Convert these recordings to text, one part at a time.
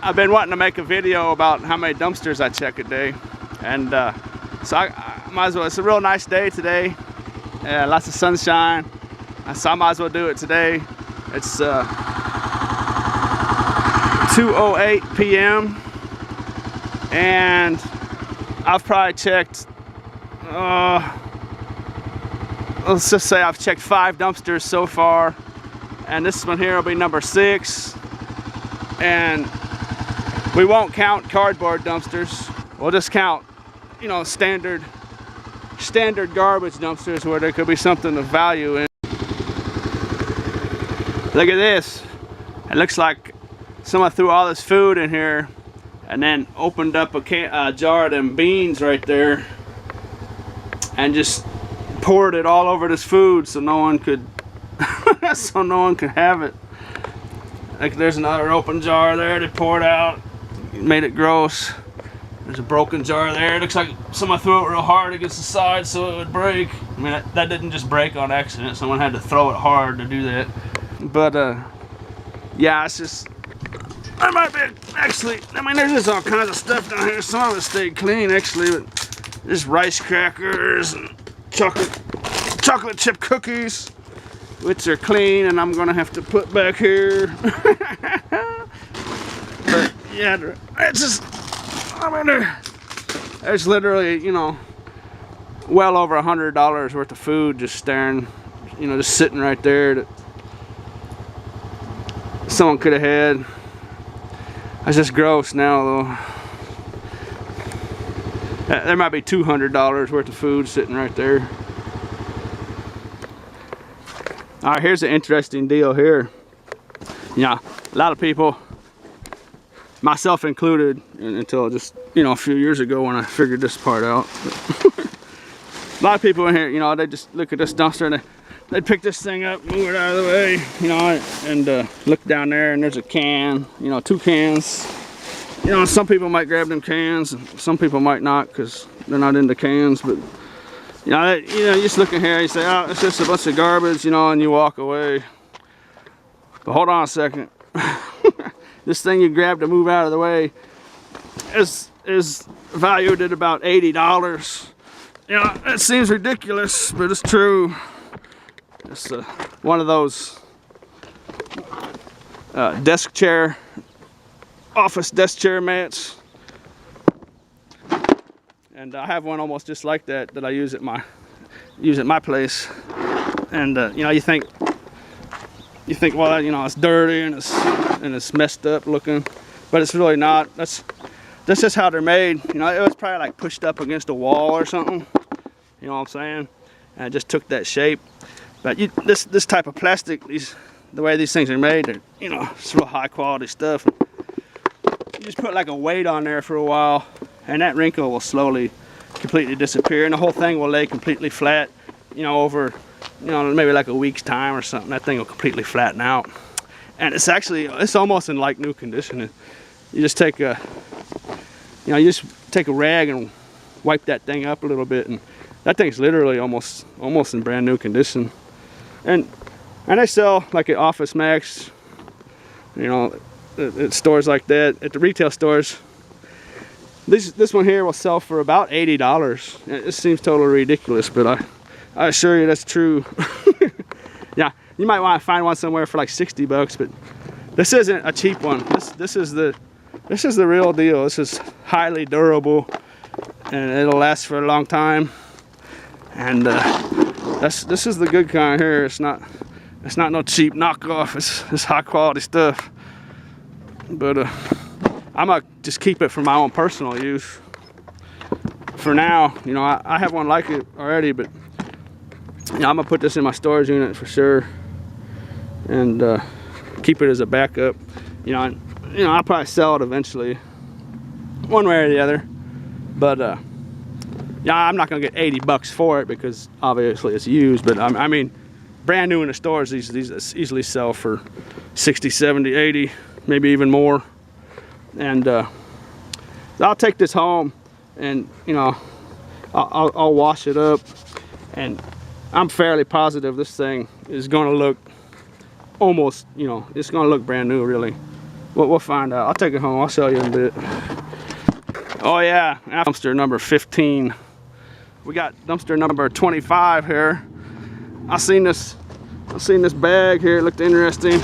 I've been wanting to make a video about how many dumpsters I check a day, and so I might as well. It's a real nice day today, lots of sunshine, so I might as well do it today. It's 2:08 p.m. and I've probably checked, let's just say I've checked 5 dumpsters so far, and this one here will be number 6. And we won't count cardboard dumpsters. We'll just count, you know, standard garbage dumpsters where there could be something of value in. Look at this. It looks like someone threw all this food in here and then opened up a jar of them beans right there and just poured it all over this food so no one could have it. Like, there's another open jar there they poured out, made it gross. There's a broken jar there. It looks like someone threw it real hard against the side so it would break. I mean, that didn't just break on accident. Someone had to throw it hard to do that. But yeah, it's just, I might be actually, I mean, there's just all kinds of stuff down here. Some of it stayed clean actually, but there's rice crackers and chocolate chip cookies, which are clean and I'm gonna have to put back here. But yeah, it's just, I mean, there's literally, you know, well over $100 worth of food just staring, you know, just sitting right there that someone could have had. That's just gross now though. There might be $200 worth of food sitting right there. Alright, here's an interesting deal here. You know, a lot of people, myself included, until just, you know, a few years ago when I figured this part out. A lot of people in here, you know, they just look at this dumpster and they'd pick this thing up, move it out of the way, you know, and look down there and there's a can, you know, 2 cans. You know, some people might grab them cans, and some people might not because they're not into cans, but you know, you just look in here, you say, oh, it's just a bunch of garbage, you know, and you walk away. But hold on a second. This thing you grab to move out of the way is valued at about $80. You know, it seems ridiculous, but it's true. It's one of those office desk chair mats. And I have one almost just like that I use at my place. And you know, you think, well, you know, it's dirty and it's messed up looking, but it's really not. That's just how they're made. You know, it was probably like pushed up against a wall or something. You know what I'm saying? And it just took that shape. But this type of plastic, the way these things are made, they're, you know, it's real high quality stuff. You just put like a weight on there for a while, and that wrinkle will slowly completely disappear, and the whole thing will lay completely flat, you know, over, you know, maybe like a week's time or something. That thing will completely flatten out, and it's almost in like new condition. You just take a rag and wipe that thing up a little bit, and that thing's literally almost in brand new condition. And they sell like at Office Max, you know, at stores like that, at the retail stores. This one here will sell for about $80. It seems totally ridiculous, but I assure you that's true. Yeah, you might want to find one somewhere for like 60 bucks, but this isn't a cheap one. This is the real deal. This is highly durable, and it'll last for a long time. And this is the good kind here. It's not no cheap knockoff. It's high quality stuff. But I'm gonna just keep it for my own personal use for now. You know, I have one like it already, but you know, I'm gonna put this in my storage unit for sure, and keep it as a backup. You know, I'll probably sell it eventually, one way or the other. But yeah, I'm not gonna get 80 bucks for it because obviously it's used. But I mean, brand new in the stores, these easily sell for 60, 70, 80, maybe even more. And I'll take this home, and you know, I'll wash it up, and I'm fairly positive this thing is gonna look almost, you know, it's gonna look brand new really. We'll find out. I'll take it home. I'll show you in a bit. Oh yeah, dumpster number 15. We got dumpster number 25 here. I seen this bag here. It looked interesting,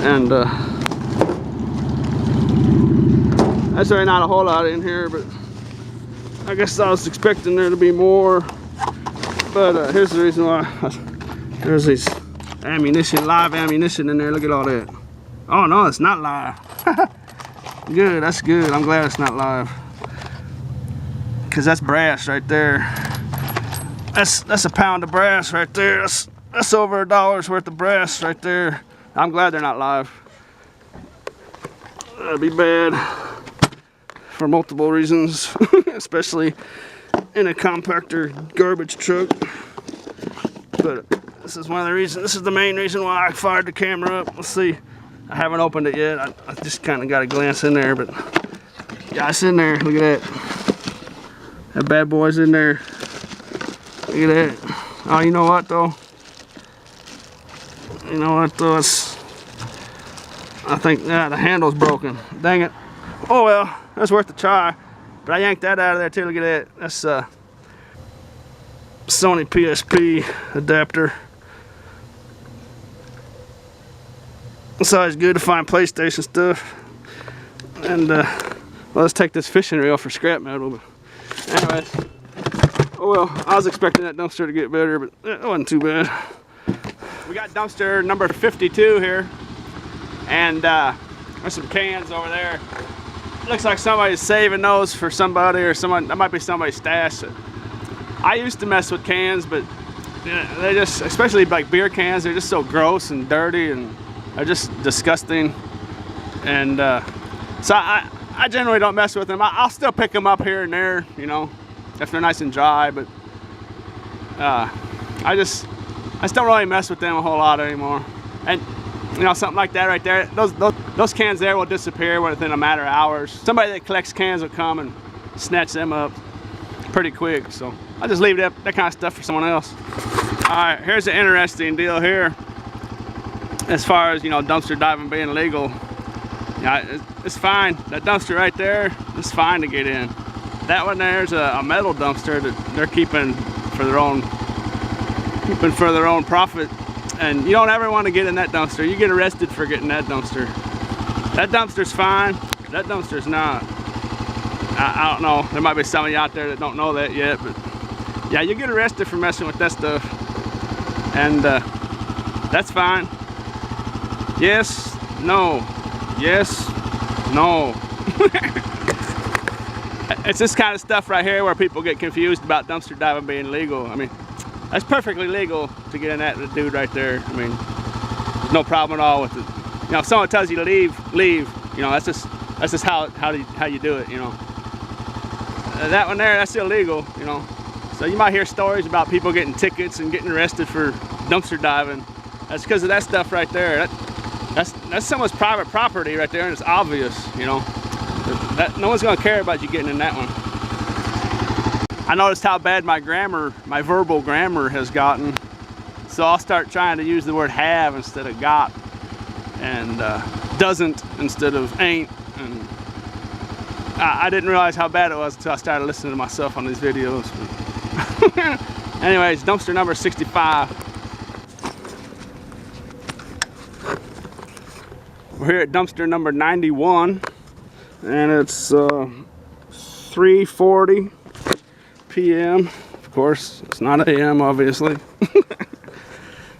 and that's really not a whole lot in here, but I guess I was expecting there to be more. But here's the reason why. There's these ammunition, live ammunition in there. Look at all that. Oh no, it's not live. Good, that's good. I'm glad it's not live. Cause that's brass right there. That's a pound of brass right there. That's over $1 worth of brass right there. I'm glad they're not live. That'd be bad for multiple reasons, especially in a compactor garbage truck. But this is one of the reasons. This is the main reason why I fired the camera up. Let's see. I haven't opened it yet. I just kind of got a glance in there, but yeah, it's in there. Look at that. That bad boy's in there. Look at that. Oh, you know what though? You know what though? I think the handle's broken. Dang it. Oh well, that's worth a try. But I yanked that out of there too. Look at that. That's Sony PSP adapter. It's always good to find PlayStation stuff. And well, let's take this fishing reel for scrap metal. But anyways, oh well, I was expecting that dumpster to get better, but it wasn't too bad. We got dumpster number 52 here, and there's some cans over there. Looks like somebody's saving those for somebody, or someone. That might be somebody's stash. I used to mess with cans, but they just, especially like beer cans, they're just so gross and dirty, and they're just disgusting. And so I generally don't mess with them. I'll still pick them up here and there, you know, if they're nice and dry. But I just don't really mess with them a whole lot anymore. And you know, something like that right there, those cans there will disappear within a matter of hours. Somebody that collects cans will come and snatch them up pretty quick. So I just leave that kind of stuff for someone else. All right, here's an interesting deal here. As far as, you know, dumpster diving being legal, yeah, it's fine. That dumpster right there, it's fine to get in. That one there's a metal dumpster that they're keeping for their own profit. And you don't ever want to get in that dumpster. You get arrested for getting that dumpster. That dumpster's fine. That dumpster's not. I don't know. There might be some of you out there that don't know that yet, but yeah, you get arrested for messing with that stuff. And that's fine. Yes, no. Yes, no. It's this kind of stuff right here where people get confused about dumpster diving being legal. I mean, that's perfectly legal to get in that dude right there. I mean, there's no problem at all with it. You know, if someone tells you to leave, leave. You know, that's just how you do it. You know, that one there, that's illegal. You know, so you might hear stories about people getting tickets and getting arrested for dumpster diving. That's because of that stuff right there. That's someone's private property right there, and it's obvious. You know, no one's gonna care about you getting in that one. I noticed how bad my verbal grammar has gotten. So I'll start trying to use the word have instead of got, and doesn't instead of ain't. And I didn't realize how bad it was until I started listening to myself on these videos. Anyways, dumpster number 65. We're here at dumpster number 91, and it's 3:40 p.m. Of course, it's not a.m. obviously.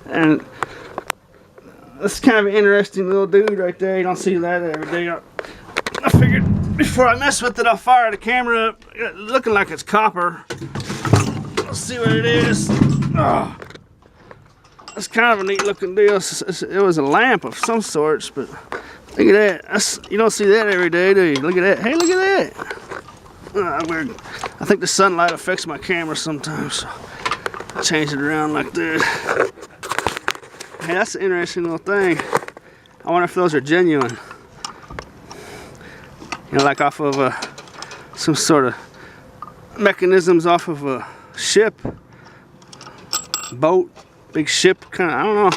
And that's kind of an interesting little dude right there. You don't see that every day. I figured before I mess with it, I'll fire the camera up. Looking like it's copper. Let's see what it is. Oh, that's kind of a neat looking deal. It was a lamp of some sorts, but look at that. You don't see that every day, do you? Look at that. Hey, look at that. Weird. I think the sunlight affects my camera sometimes, so I change it around like that. Hey, that's an interesting little thing. I wonder if those are genuine. You know, like off of some sort of mechanisms off of a ship, boat, big ship kind of. I don't know.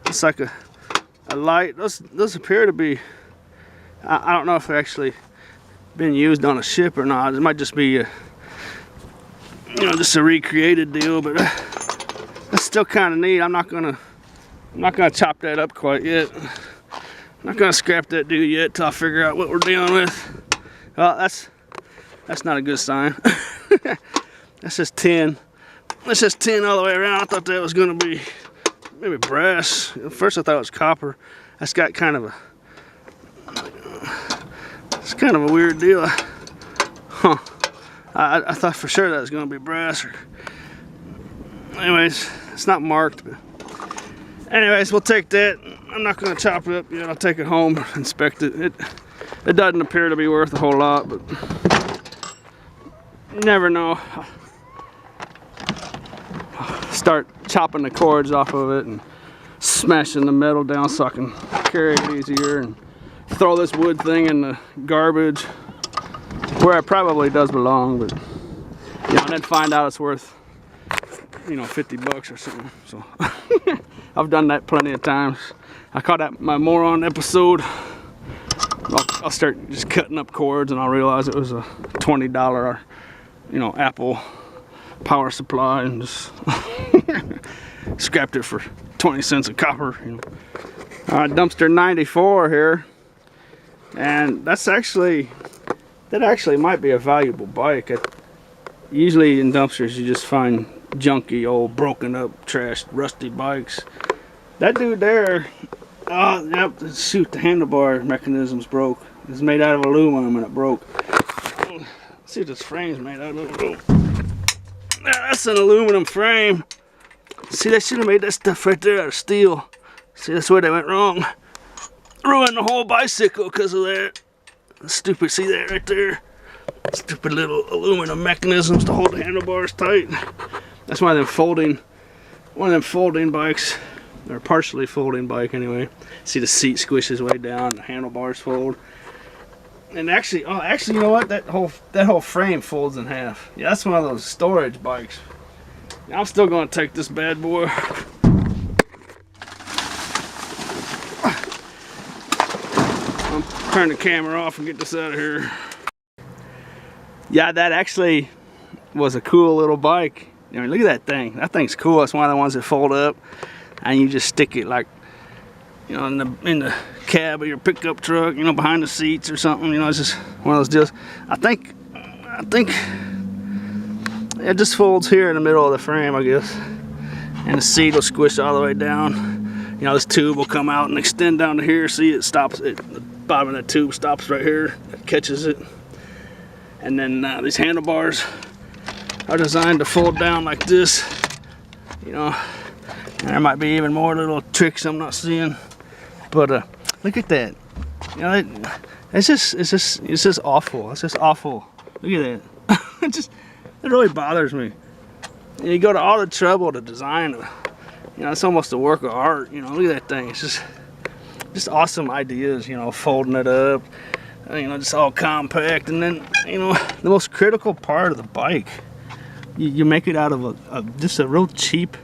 It's like a light. Those appear to be I don't know if they're actually been used on a ship or not. It might just be a, you know, just a recreated deal, but that's still kind of neat. I'm not gonna chop that up quite yet. I'm not gonna scrap that dude yet till I figure out what we're dealing with. Well, that's not a good sign. That's just tin. That's just tin all the way around. I thought that was gonna be maybe brass. At first I thought it was copper. That's got kind of a, it's kind of a weird deal. Huh. I thought for sure that was gonna be brass. Anyways, it's not marked, but anyways, we'll take that. I'm not gonna chop it up yet. I'll take it home, inspect it. It doesn't appear to be worth a whole lot, but you never know. Start chopping the cords off of it and smashing the metal down so I can carry it easier, and throw this wood thing in the garbage where it probably does belong, but you know, and then find out it's worth, you know, 50 bucks or something. So I've done that plenty of times. I caught that my moron episode. I'll start just cutting up cords and I'll realize it was a $20, you know, Apple power supply, and just scrapped it for 20 cents of copper, you know. Dumpster 94 here, and that actually might be a valuable bike. Usually in dumpsters you just find junky, old, broken up, trashed, rusty bikes. That dude there, oh yep, shoot, the handlebar mechanism's broke. It's made out of aluminum and it broke. Let's see what this frame's made out of. That's an aluminum frame. See, they should have made that stuff right there out of steel. See, that's where they went wrong. Ruined the whole bicycle because of that. Stupid, see that right there? Stupid little aluminum mechanisms to hold the handlebars tight. That's why one of them folding bikes, or partially folding bike anyway. See, the seat squishes way down, the handlebars fold. And actually, you know what? That whole frame folds in half. Yeah, that's one of those storage bikes. I'm still gonna take this bad boy. I'll turn the camera off and get this out of here. Yeah, that actually was a cool little bike. I mean, look at that thing. That thing's cool. It's one of the ones that fold up, and you just stick it like, you know, in the cab of your pickup truck, you know, behind the seats or something. You know, it's just one of those deals. I think it just folds here in the middle of the frame, I guess, and the seat will squish all the way down. You know, this tube will come out and extend down to here. See, it stops. The bottom of that tube stops right here. It catches it, and then these handlebars are designed to fold down like this. You know, and there might be even more little tricks I'm not seeing. But look at that. You know, it's just awful. It's just awful. Look at that. It really bothers me. You go to all the trouble to design it. You know, it's almost a work of art. You know, look at that thing. It's just awesome ideas. You know, folding it up. You know, just all compact. And then, you know, the most critical part of the bike, you make it out of just a real cheap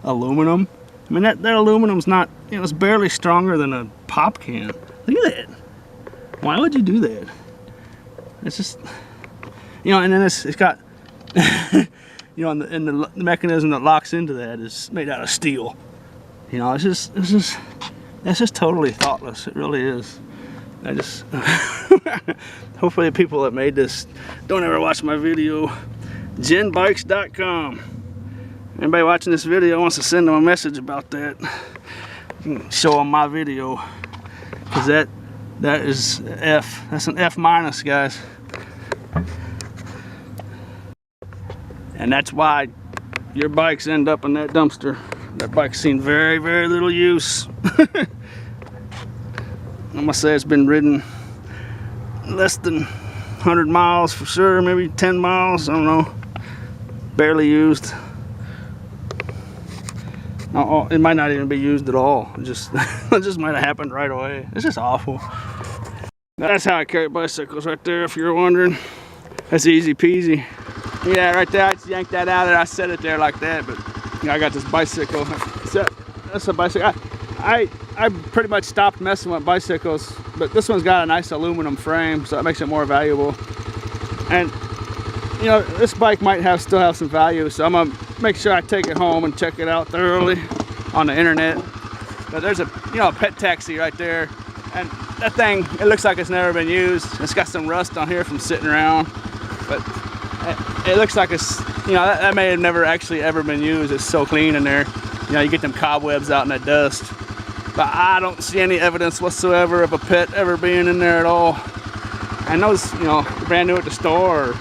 aluminum. I mean, that aluminum's not, you know, it's barely stronger than a pop can. Look at that. Why would you do that? It's just, you know, and then it's got, you know, and the mechanism that locks into that is made out of steel. You know, it's just totally thoughtless. It really is. I just, hopefully the people that made this don't ever watch my video. GenBikes.com. Anybody watching this video wants to send them a message about that, show them my video, because that is F. That's an F minus, guys. And that's why your bikes end up in that dumpster. That bike's seen very, very little use. I'm gonna say it's been ridden less than 100 miles for sure, maybe 10 miles, I don't know. Barely used. It might not even be used at all. It just might have happened right away. It's just awful. That's how I carry bicycles right there, if you're wondering. That's easy peasy. Yeah, right there, I just yanked that out and I set it there like that, but you know, I got this bicycle. That's a bicycle. I pretty much stopped messing with bicycles, but this one's got a nice aluminum frame, so that makes it more valuable. And you know, this bike might still have some value, so I'm gonna make sure I take it home and check it out thoroughly on the internet. But there's a pet taxi right there, and that thing, it looks like it's never been used. It's got some rust on here from sitting around, but it looks like it's, that may have never actually ever been used. It's so clean in there. You get them cobwebs out in that dust. But I don't see any evidence whatsoever of a pet ever being in there at all. And those, brand new at the store,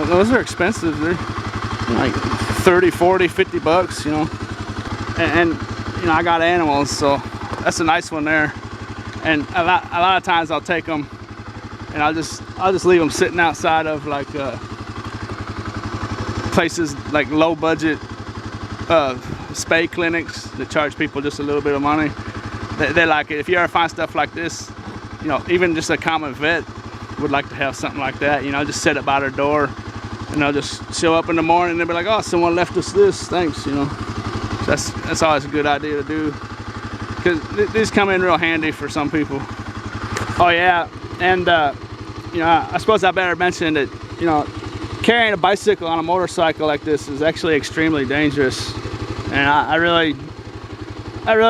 those are expensive. They're like 30, 40, 50 bucks, And I got animals, so that's a nice one there. And a lot of times I'll take them and I'll just leave them sitting outside of like places like low budget spay clinics that charge people just a little bit of money. They like it. If you ever find stuff like this, even just a common vet would like to have something like that. Just set it by their door, and they'll just show up in the morning and they'll be like, "Oh, someone left us this. Thanks." That's always a good idea to do, because these come in real handy for some people. Oh yeah, and I suppose I better mention that carrying a bicycle on a motorcycle like this is actually extremely dangerous, and I really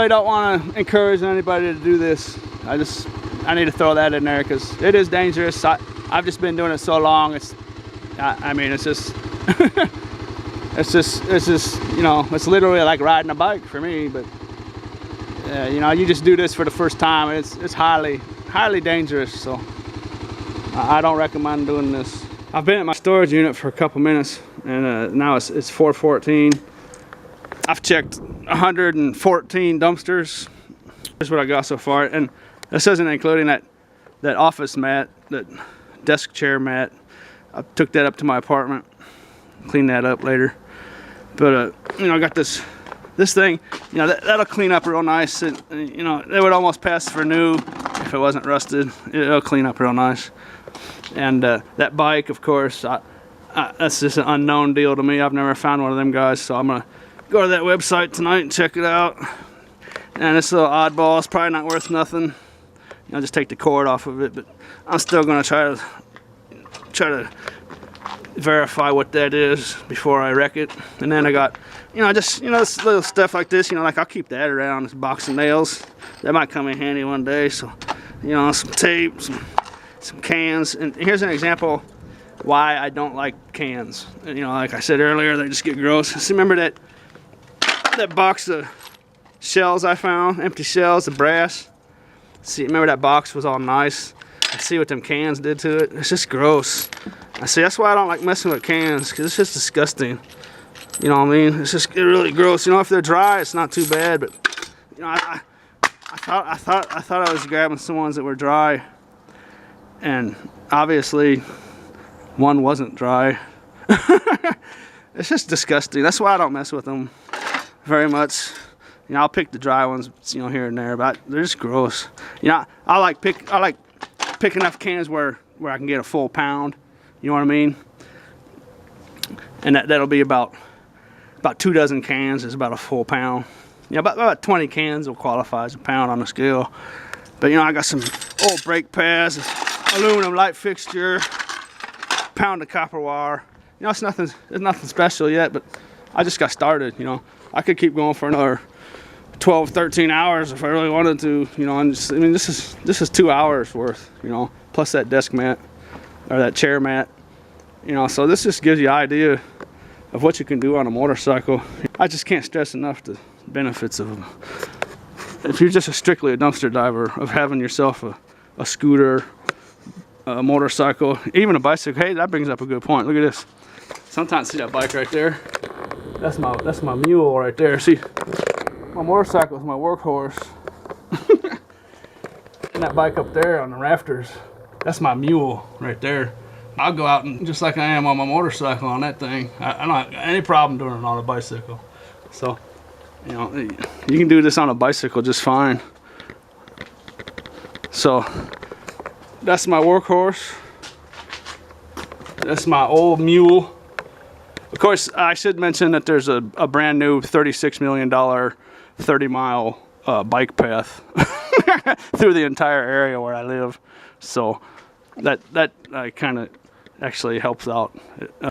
don't want to encourage anybody to do this. I need to throw that in there because it is dangerous. I've just been doing it so long. It's just it's literally like riding a bike for me. But you just do this for the first time. It's highly dangerous. So I don't recommend doing this. I've been at my storage unit for a couple minutes, and now it's 4:14. I've checked 114 dumpsters. Here's what I got so far, and this isn't including that office mat, that desk chair mat. I took that up to my apartment, clean that up later. But I got this thing, that'll clean up real nice. It would almost pass for new if it wasn't rusted. It'll clean up real nice. And that bike, of course, that's just an unknown deal to me. I've never found one of them guys, so I'm gonna go to that website tonight and check it out. And this little oddball is probably not worth nothing. I'll just take the cord off of it, but I'm still gonna try to verify what that is before I wreck it. And then I got, this little stuff like this, like I'll keep that around, this box of nails. That might come in handy one day. So, some tape, some cans. And here's an example why I don't like cans. Like I said earlier, they just get gross. See, remember that box of shells I found, empty shells, the brass? See, remember that box was all nice? I see what them cans did to it. It's just gross. I see, that's why I don't like messing with cans, because it's just disgusting. You know what I mean? It's really gross. If they're dry, it's not too bad, but I thought I was grabbing some ones that were dry, and obviously one wasn't dry. It's just disgusting. That's why I don't mess with them very much. I'll pick the dry ones, here and there, but they're just gross. I like pick enough cans where I can get a full pound. You know what I mean? And that'll be about 2 dozen cans is about a full pound. About 20 cans will qualify as a pound on the scale. But I got some old brake pads, aluminum light fixture, pound of copper wire. It's nothing special yet, but I just got started. I could keep going for another 12, 13 hours if I really wanted to. This is 2 hours worth. Plus that desk mat or that chair mat. So this just gives you an idea of what you can do on a motorcycle. I just can't stress enough the benefits of them. If you're just strictly a dumpster diver, of having yourself a scooter, a motorcycle, even a bicycle. Hey, that brings up a good point. Look at this. Sometimes see that bike right there? That's my mule right there. See, my motorcycle is my workhorse. And that bike up there on the rafters, that's my mule right there. I'll go out and just like I am on my motorcycle on that thing. I don't have any problem doing it on a bicycle. So, you can do this on a bicycle just fine. So, that's my workhorse. That's my old mule. Of course, I should mention that there's a brand new $36 million 30-mile bike path through the entire area where I live. So that kind of actually helps out.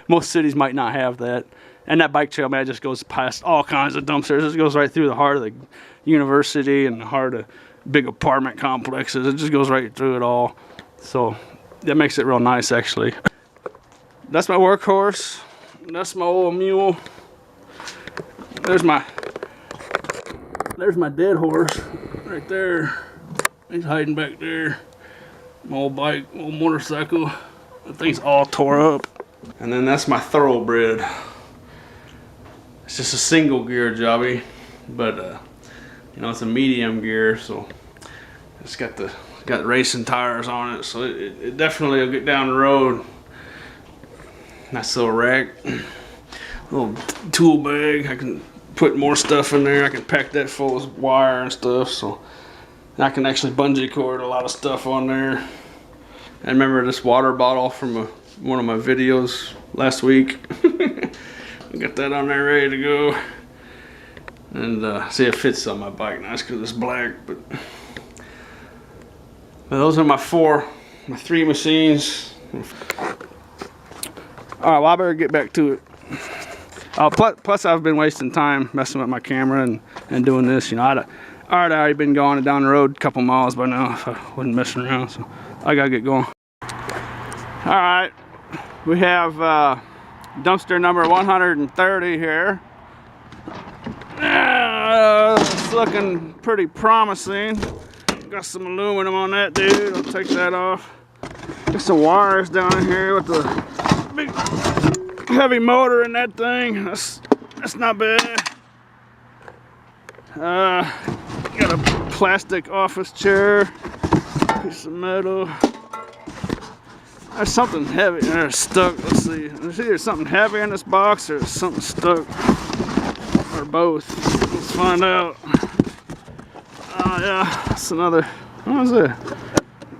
Most cities might not have that. And that bike trail, man, just goes past all kinds of dumpsters. It goes right through the heart of the university and the heart of big apartment complexes. It just goes right through it all. So that makes it real nice, actually. That's my workhorse. That's my old mule. There's my dead horse right there. He's hiding back there. My old bike, old motorcycle. That thing's all tore up. And then that's my thoroughbred. It's just a single gear jobby, but you know, it's a medium gear, so it's got racing tires on it, so it definitely will get down the road. Nice little rack, little tool bag. I can put more stuff in there. I can pack that full of wire and stuff, so I can actually bungee cord a lot of stuff on there. I remember this water bottle from one of my videos last week. Got that on there ready to go. And see, it fits on my bike nice because it's black. But those are my three machines. All right, well, I better get back to it. Plus, I've been wasting time messing with my camera and doing this. You know, I'd already been going down the road a couple miles by now if I wasn't messing around. So I gotta get going. All right, we have dumpster number 130 here. It's looking pretty promising. Got some aluminum on that, dude. I'll take that off. Got some wires down in here with the big heavy motor in that thing. That's not bad. Got a plastic office chair, piece of metal. There's something heavy in there stuck. Let's see. There's either something heavy in this box or something stuck. Or both. Let's find out. Oh yeah, that's another. What is it?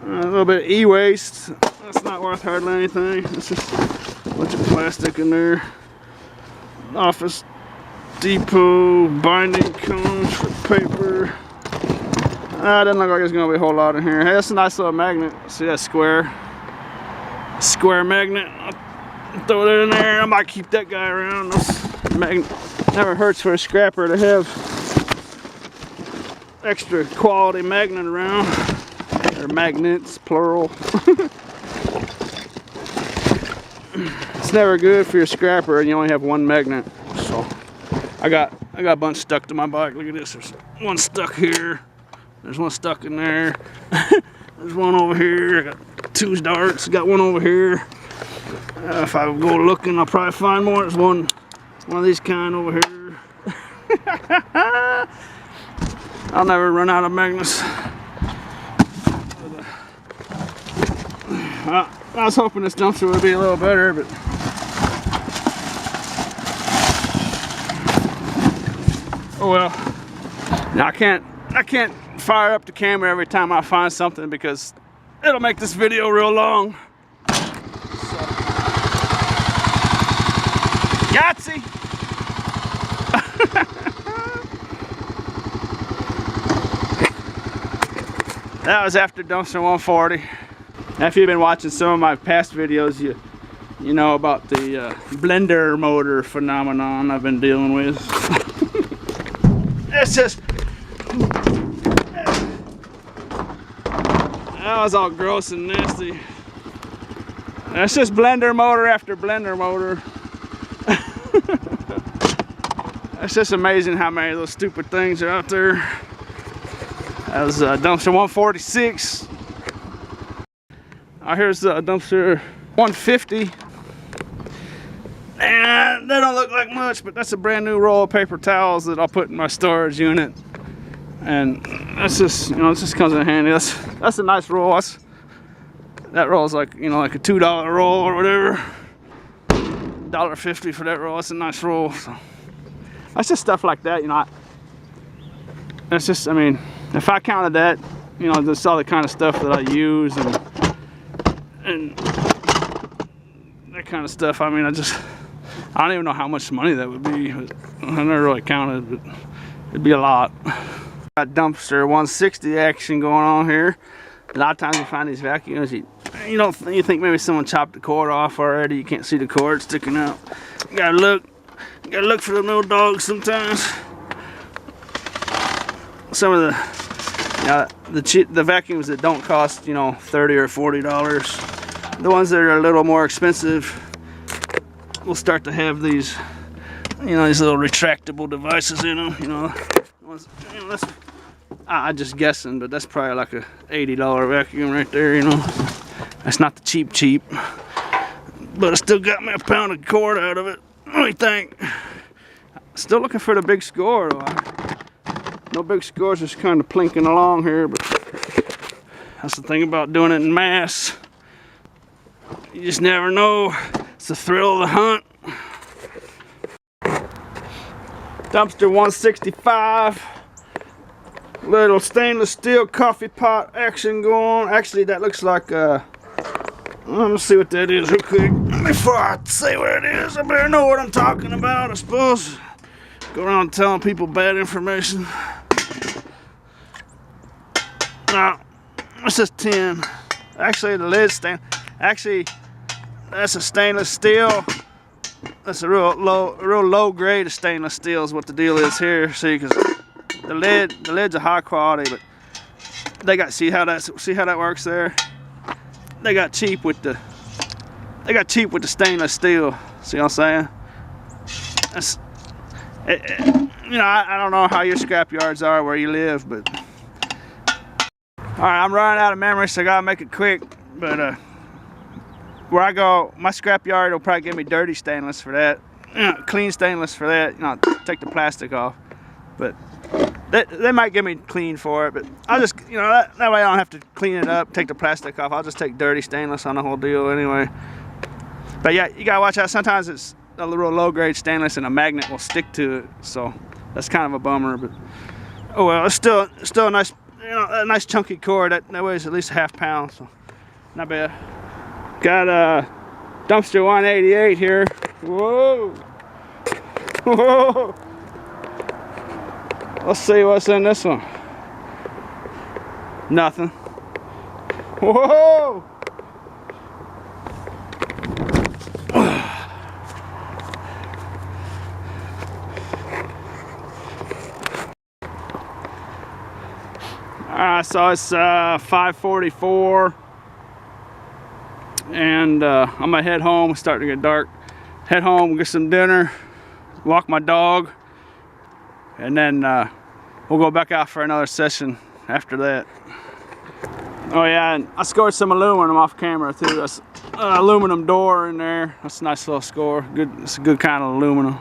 A little bit of e-waste. That's not worth hardly anything. It's just a bunch of plastic in there. Office Depot binding cones for paper. Doesn't look like there's gonna be a whole lot in here. Hey, that's a nice little magnet. See that square magnet? I'll throw it in there. I might keep that guy around. Never hurts for a scrapper to have extra quality magnet around. Or magnets, plural. It's never good for your scrapper and you only have one magnet. So I got a bunch stuck to my bike. Look at this. There's one stuck here. There's one stuck in there. There's one over here. I got two darts. Got one over here. If I go looking, I'll probably find more. There's one of these kind over here. I'll never run out of magnets. I was hoping this dumpster would be a little better, but oh well. Now I can't fire up the camera every time I find something because it'll make this video real long. So. Yahtzee! That was after dumpster 140. Now, if you've been watching some of my past videos, you know about the blender motor phenomenon I've been dealing with. It's just that was all gross and nasty. That's just blender motor after blender motor. It's just amazing how many of those stupid things are out there. That was dumpster 146. Here's dumpster 150. And they don't look like much, but that's a brand new roll of paper towels that I'll put in my storage unit. And that's just, you know, it just comes in handy. That's a nice roll. That roll is like, you know, like a $2 roll or whatever. $1.50 for that roll. That's a nice roll. So that's just stuff like that, you know. That's just, I mean, if I counted that, you know, just all the kind of stuff that I use and that kind of stuff. I mean, I don't even know how much money that would be. I never really counted, but It'd be a lot. Got dumpster 160 action going on here. A lot of times you find these vacuums, you think maybe someone chopped the cord off already. You can't see the cord sticking out. You gotta look for the little dogs sometimes. Some of the vacuums that don't cost, you know, $30 or $40. The ones that are a little more expensive will start to have these, you know, these little retractable devices in them. You know, I'm just guessing, but that's probably like a $80 vacuum right there. You know, that's not the cheap, but I still got me a pound of cord out of it. What do you think? Still looking for the big score though. No big scores, just kind of plinking along here, but that's the thing about doing it in mass. You just never know. It's the thrill of the hunt. Dumpster 165. Little stainless steel coffee pot action going on. Actually, that looks like let me see what that is real quick. Before I say what it is, I better know what I'm talking about, I suppose. Go around telling people bad information. No, this is tin. Actually, the lid's actually, that's a stainless steel. That's a real low grade of stainless steel is what the deal is here. See, because the lid's a high quality, but they got see how that works there. They got cheap with the stainless steel. See what I'm saying? You know, I don't know how your scrap yards are where you live, but all right, I'm running out of memory, so I gotta make it quick. But where I go, my scrap yard will probably give me dirty stainless for that, clean stainless for that. You know, take the plastic off. But they might give me clean for it. But I'll just, you know, that way I don't have to clean it up, take the plastic off. I'll just take dirty stainless on the whole deal anyway. But yeah, you gotta watch out. Sometimes it's a little low grade stainless and a magnet will stick to it, so that's kind of a bummer. But oh well, it's still a nice, you know, a nice chunky cord that weighs at least a ½ pound, so not bad. Got a dumpster 188 here. Whoa, whoa. Let's see what's in this one. Nothing. Whoa. So it's 5:44, and I'm gonna head home. It's starting to get dark. Head home, get some dinner, walk my dog, and then we'll go back out for another session after that. Oh yeah, and I scored some aluminum off camera too. That's an aluminum door in there. That's a nice little score. Good, it's a good kind of aluminum.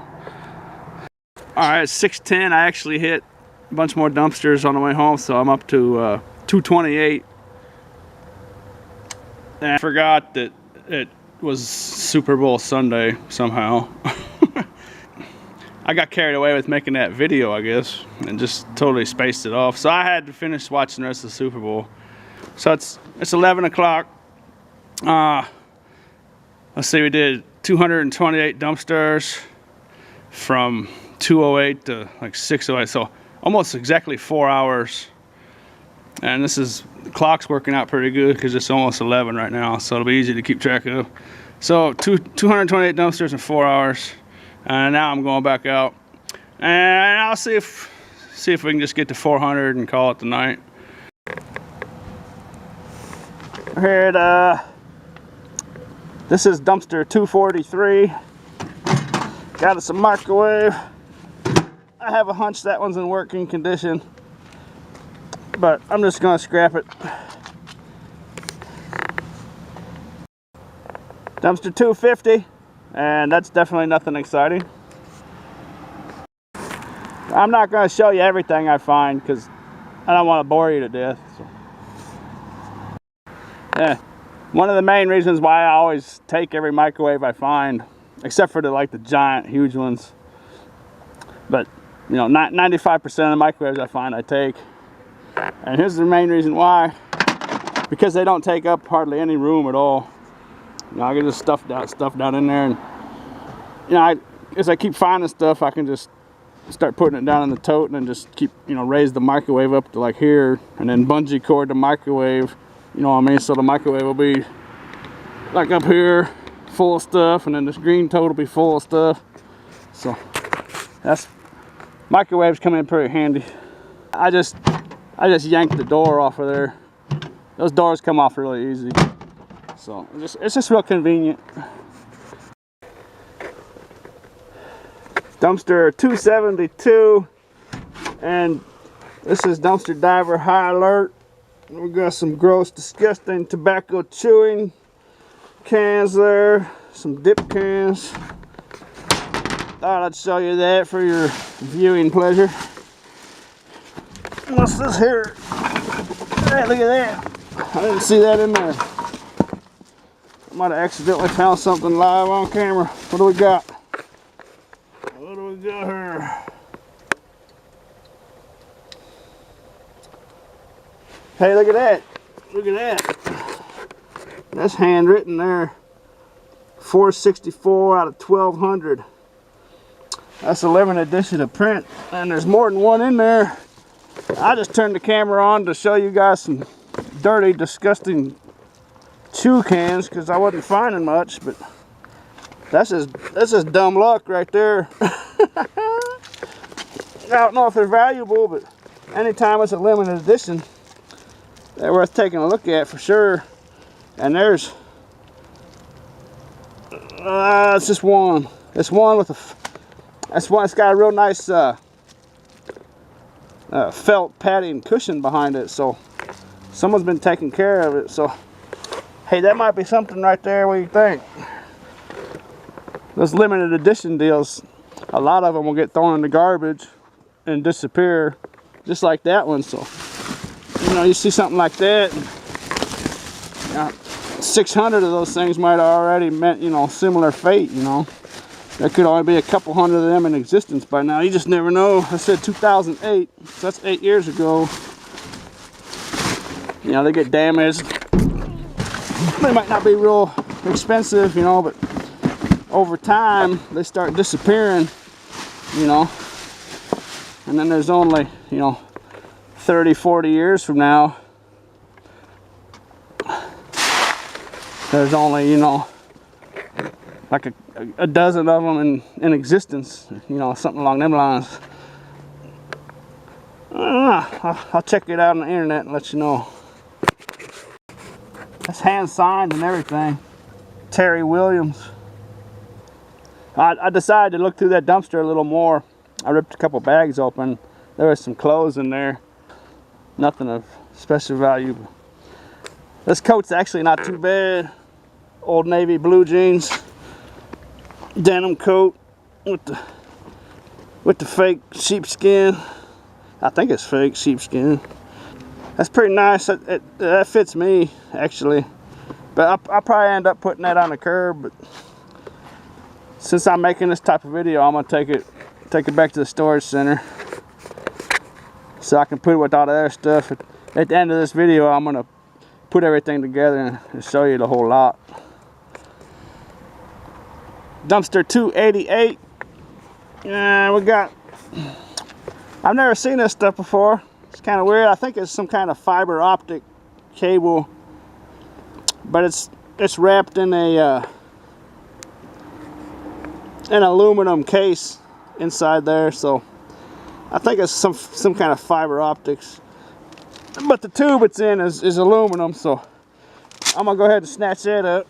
All right, 6:10. I actually hit a bunch more dumpsters on the way home, so I'm up to 228. And I forgot that it was Super Bowl Sunday somehow. I got carried away with making that video, I guess, and just totally spaced it off. So I had to finish watching the rest of the Super Bowl. So it's 11 o'clock. Let's see, we did 228 dumpsters from 2:08 to like 6:08. So almost exactly 4 hours. And the clock's working out pretty good because it's almost 11 right now, so it'll be easy to keep track of. So 228 dumpsters in 4 hours, and now I'm going back out, and I'll see if we can just get to 400 and call it the night. Here at this is dumpster 243. Got us a microwave. I have a hunch that one's in working condition, but I'm just gonna scrap it. Dumpster 250, and that's definitely nothing exciting. I'm not gonna show you everything I find because I don't want to bore you to death. So. Yeah, one of the main reasons why I always take every microwave I find, except for the giant, huge ones. But you know, 95% of the microwaves I find I take. And here's the main reason why. Because they don't take up hardly any room at all. You know, I can just stuff down in there, and you know, as I keep finding stuff, I can just start putting it down in the tote, and then just keep, you know, raise the microwave up to like here, and then bungee cord the microwave, you know what I mean, so the microwave will be like up here full of stuff, and then this green tote will be full of stuff. So that's, microwaves come in pretty handy. I just yanked the door off of there. Those doors come off really easy, so it's just real convenient. Dumpster 272, and this is dumpster diver high alert. We got some gross, disgusting tobacco chewing cans there, some dip cans. Thought I'd show you that for your viewing pleasure. What's this here? Hey, look at that. I didn't see that in there. I might have accidentally found something live on camera. What do we got? What do we got here? Hey, look at that. Look at that. That's handwritten there. 464 out of 1200. That's a limited edition of print. And there's more than one in there. I just turned the camera on to show you guys some dirty, disgusting chew cans because I wasn't finding much, but that's just dumb luck right there. I don't know if they're valuable, but anytime it's a limited edition, they're worth taking a look at for sure. And there's it's just one. It's one with a, that's one. It's got a real nice felt padding cushion behind it, so someone's been taking care of it. So hey, that might be something right there. What do you think? Those limited edition deals, a lot of them will get thrown in the garbage and disappear, just like that one. So, you know, you see something like that, and, 600 of those things might have already meant, you know, similar fate. You know, there could only be a couple hundred of them in existence by now. You just never know. I said 2008, so that's 8 years ago. You know, they get damaged. They might not be real expensive, you know, but over time they start disappearing, you know. And then there's only, you know, 30, 40 years from now, there's only, you know, like a dozen of them in existence, you know, something along them lines. I don't know. I'll check it out on the internet and let you know. That's hand signed and everything. Terry Williams. I decided to look through that dumpster a little more. I ripped a couple bags open. There was some clothes in there. Nothing of special value. This coat's actually not too bad. Old Navy blue jeans, denim coat with the fake sheepskin. I think it's fake sheepskin. That's pretty nice. That fits me actually, but I'll probably end up putting that on the curb. But since I'm making this type of video, I'm gonna take it back to the storage center so I can put it with all the other stuff. At the end of this video, I'm gonna put everything together and show you the whole lot. Dumpster 288. Yeah, we got, I've never seen this stuff before. It's kind of weird. I think it's some kind of fiber optic cable, but it's wrapped in an aluminum case inside there. So I think it's some kind of fiber optics. But the tube it's in is aluminum, so I'm gonna go ahead and snatch that up.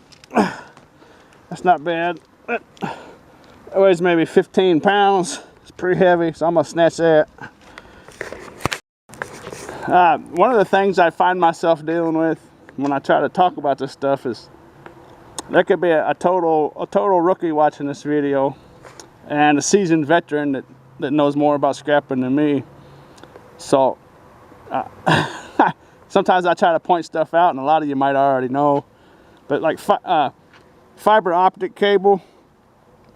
That's not bad. It weighs maybe 15 pounds. It's pretty heavy, so I'm gonna snatch that. One of the things I find myself dealing with when I try to talk about this stuff is there could be a total rookie watching this video and a seasoned veteran that knows more about scrapping than me. So sometimes I try to point stuff out, and a lot of you might already know, but like fiber optic cable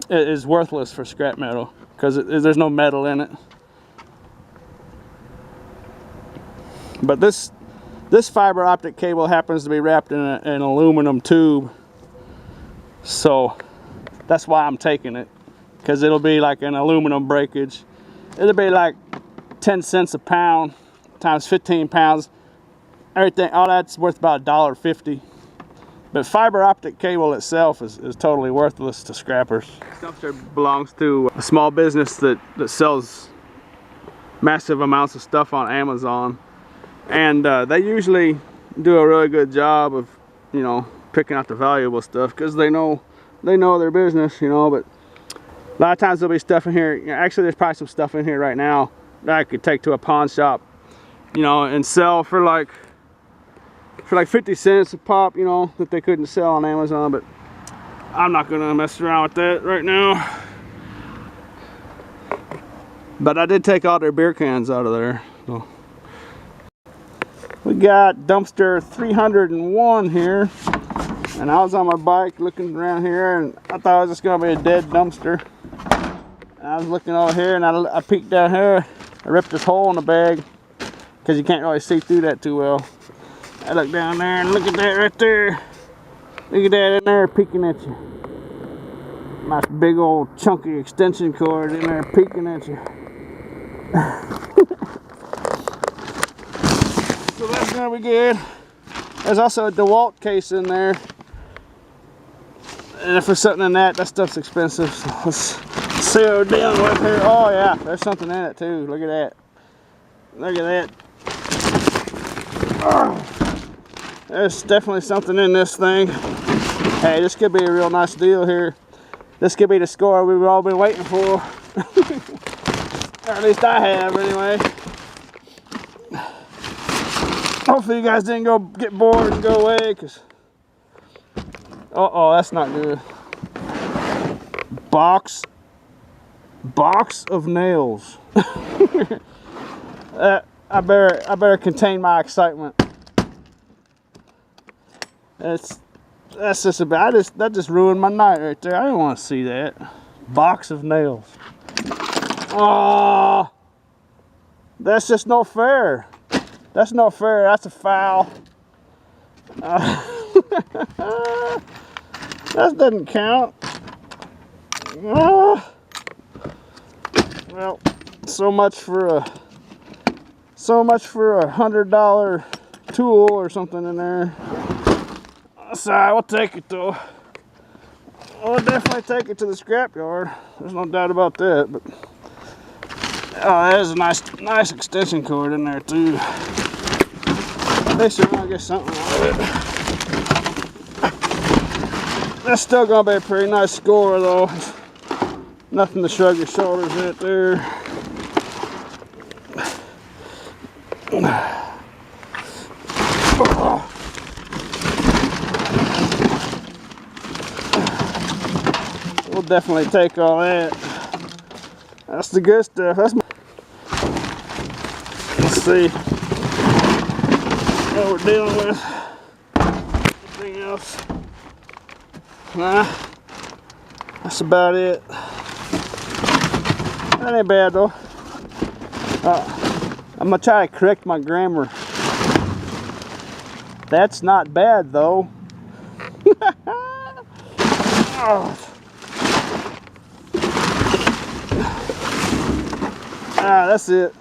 is worthless for scrap metal because there's no metal in it. But this fiber optic cable happens to be wrapped in an aluminum tube, so that's why I'm taking it, because it'll be like an aluminum breakage. it'll be like 10 cents a pound times 15 pounds. Everything, all that's worth about $1.50. But fiber optic cable itself is totally worthless to scrappers. This dumpster belongs to a small business that sells massive amounts of stuff on Amazon. And they usually do a really good job of, you know, picking out the valuable stuff because they know their business, you know. But a lot of times there'll be stuff in here. You know, actually, there's probably some stuff in here right now that I could take to a pawn shop, you know, and sell for like 50 cents a pop, you know, that they couldn't sell on Amazon. But I'm not gonna mess around with that right now. But I did take all their beer cans out of there. So. We got dumpster 301 here, and I was on my bike looking around here, and I thought it was just gonna be a dead dumpster. And I was looking over here, and I peeked down here. I ripped this hole in the bag because you can't really see through that too well. I look down there and look at that right there. Look at that in there peeking at you. Nice big old chunky extension cord in there peeking at you. So that's gonna be good. There's also a DeWalt case in there. And if there's something in that stuff's expensive. So let's see what we're dealing with here. Oh yeah, there's something in it too. Look at that. Look at that. Oh. There's definitely something in this thing. Hey, this could be a real nice deal here. This could be the score we've all been waiting for. Or at least I have, anyway. Hopefully you guys didn't go get bored and go away, cause uh-oh, that's not good. Box of nails. I better contain my excitement. That's just about that just ruined my night right there. I didn't want to see that. Box of nails. Oh, that's just no fair. That's not fair. That's a foul. That doesn't count. Well, so much for a $100 tool or something in there. Sorry, we'll take it though. We'll definitely take it to the scrapyard. There's no doubt about that. But oh, there's a nice extension cord in there too. At least you're gonna get something out of it. That's still gonna be a pretty nice score though. Nothing to shrug your shoulders at there. We'll definitely take all that. That's the good stuff. Let's see what we're dealing with. Anything else? Nah, that's about it. That ain't bad though. I'm gonna try to correct my grammar. That's not bad though. Oh. Ah, that's it.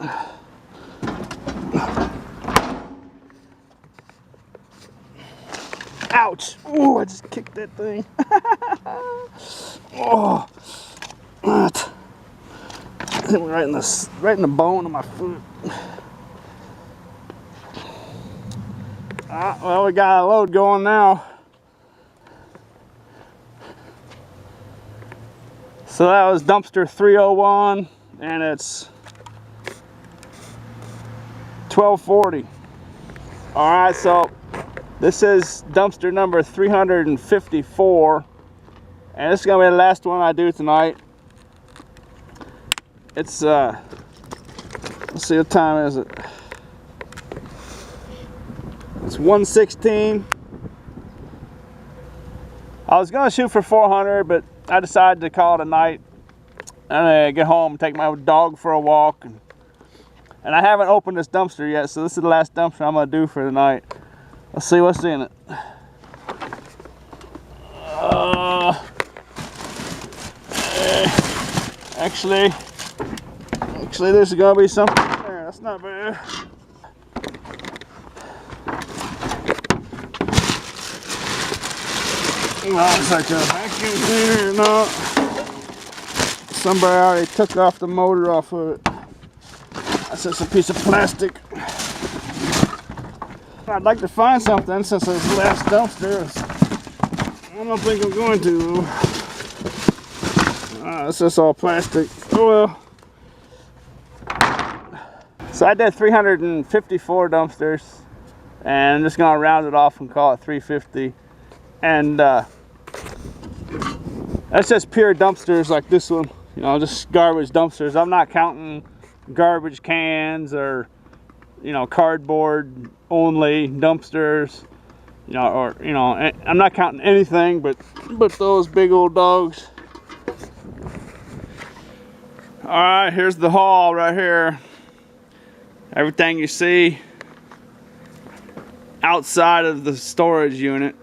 Ouch! Oh, I just kicked that thing. Oh, that hit me right in the bone of my foot. Well, we got a load going now. So that was dumpster 301, and it's 1240. All right, so this is dumpster number 354, and this is gonna be the last one I do tonight. It's let's see, what time is it? It's 1:16. I was gonna shoot for 400, but I decided to call it a night and get home and take my dog for a walk. And I haven't opened this dumpster yet, so this is the last dumpster I'm gonna do for the night. Let's see what's in it. Actually, Actually, there's gonna be something there. That's not bad. Well, it's like a vacuum cleaner or not. Somebody already took off the motor off of it. That's just a piece of plastic. I'd like to find something since this last dumpster. I don't think I'm going to. It's just all plastic. Oh well. So I did 354 dumpsters, and I'm just gonna round it off and call it 350. And that's just pure dumpsters like this one, you know, just garbage dumpsters. I'm not counting garbage cans or, you know, cardboard only dumpsters, you know, or, you know, I'm not counting anything but those big old dogs. All right, here's the haul right here. Everything you see outside of the storage unit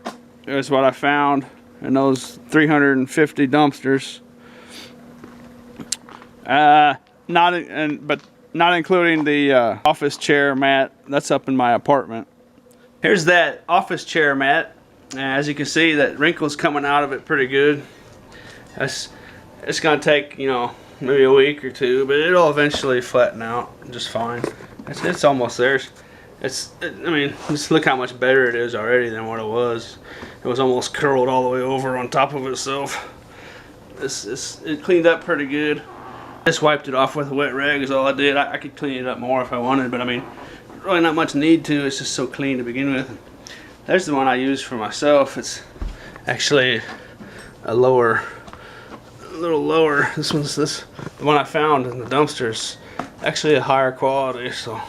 is what I found in those 350 dumpsters. But not including the office chair mat that's up in my apartment. Here's that office chair mat. As you can see, that wrinkle's coming out of it pretty good. It's gonna take, you know, maybe a week or two, but it'll eventually flatten out just fine. It's almost there. I mean, just look how much better it is already than what it was. It was almost curled all the way over on top of itself. It cleaned up pretty good. Just wiped it off with a wet rag is all I did. I could clean it up more if I wanted, but I mean, really not much need to. It's just so clean to begin with. There's the one I use for myself. It's actually a little lower. The one I found in the dumpsters, actually a higher quality. So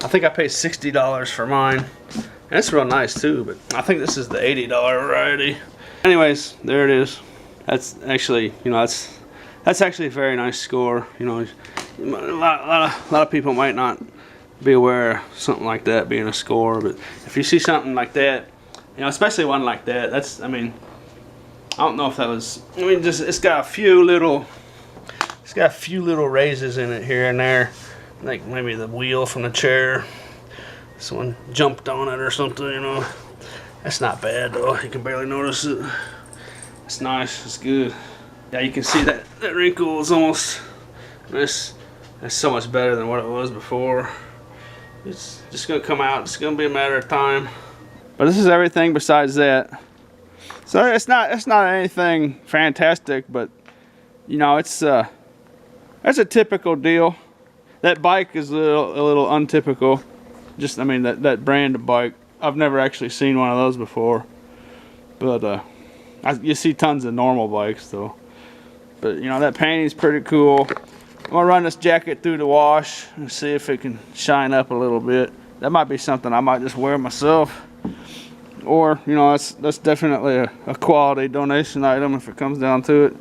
I think I paid $60 for mine. And it's real nice too, but I think this is the $80 variety. Anyways, there it is. That's actually, you know, that's actually a very nice score. You know, a lot of people might not be aware of something like that being a score, but if you see something like that, you know, especially one like that, that's, I mean, I don't know if that was, I mean, just it's got a few little raises in it here and there, like maybe the wheel from the chair. Someone jumped on it or something, you know. That's not bad though. You can barely notice it. It's nice. It's good. Yeah, you can see that wrinkle is almost. That's so much better than what it was before. It's just gonna come out. It's gonna be a matter of time. But this is everything besides that. So it's not anything fantastic, but you know, it's a typical deal. That bike is a little untypical. Just, I mean, that brand of bike. I've never actually seen one of those before. But you see tons of normal bikes though. But you know, that painting's pretty cool. I'm gonna run this jacket through the wash and see if it can shine up a little bit. That might be something I might just wear myself. Or, you know, that's definitely a quality donation item if it comes down to it.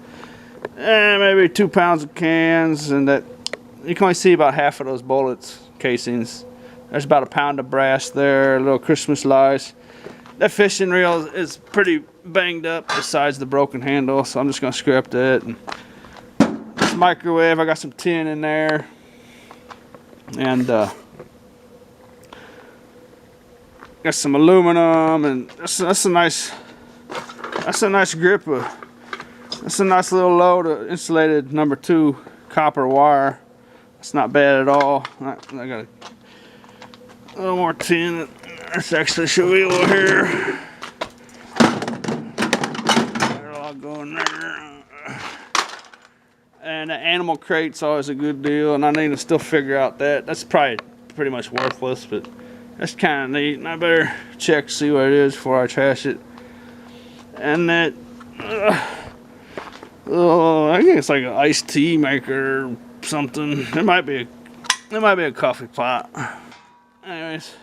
Maybe 2 pounds of cans, and that you can only see about half of those bullets casings. There's about a pound of brass there, a little Christmas lights. That fishing reel is pretty banged up besides the broken handle, so I'm just gonna scrap that. And this microwave, I got some tin in there, and got some aluminum, and that's a nice grip. That's a nice little load of insulated number 2 copper wire. It's not bad at all. I got a little more tin. Let's actually show you over here. That'll all go in there. And the animal crate's always a good deal, and I need to still figure out that. That's probably pretty much worthless, but that's kind of neat. And I better check, see what it is before I trash it. And that, I think it's like an iced tea maker or something. It might be a coffee pot. Anyways,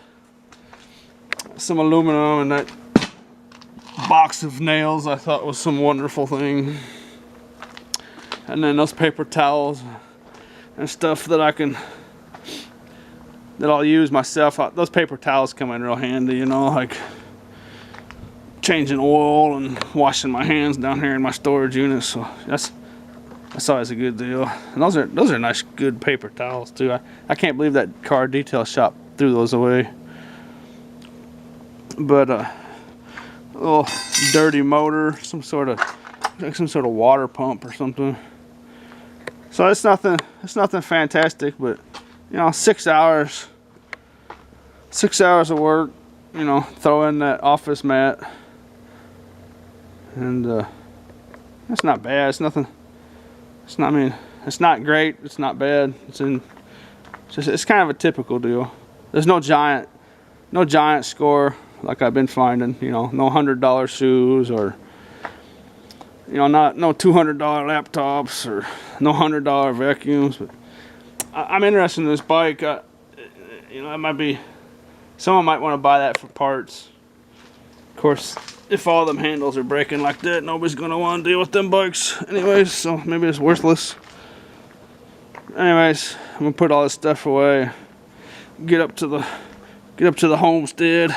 some aluminum and that box of nails I thought was some wonderful thing. And then those paper towels and stuff that I'll use myself. Those paper towels come in real handy, you know, like changing oil and washing my hands down here in my storage unit. So That's always a good deal. And those are nice, good paper towels too. I can't believe that car detail shop threw those away. But a little dirty motor, some sort of water pump or something. So it's nothing fantastic, but you know, 6 hours of work, you know, throw in that office mat, and that's not bad. It's nothing. It's not. I mean, it's not great. It's not bad. It's kind of a typical deal. There's no giant score like I've been finding. You know, no $100 shoes, or you know, no $200 laptops, or no $100 vacuums. But I'm interested in this bike. You know, it might be, someone might want to buy that for parts. Of course, if all them handles are breaking like that, nobody's gonna want to deal with them bikes anyways, so maybe it's worthless. Anyways, I'm gonna put all this stuff away, get up to the homestead.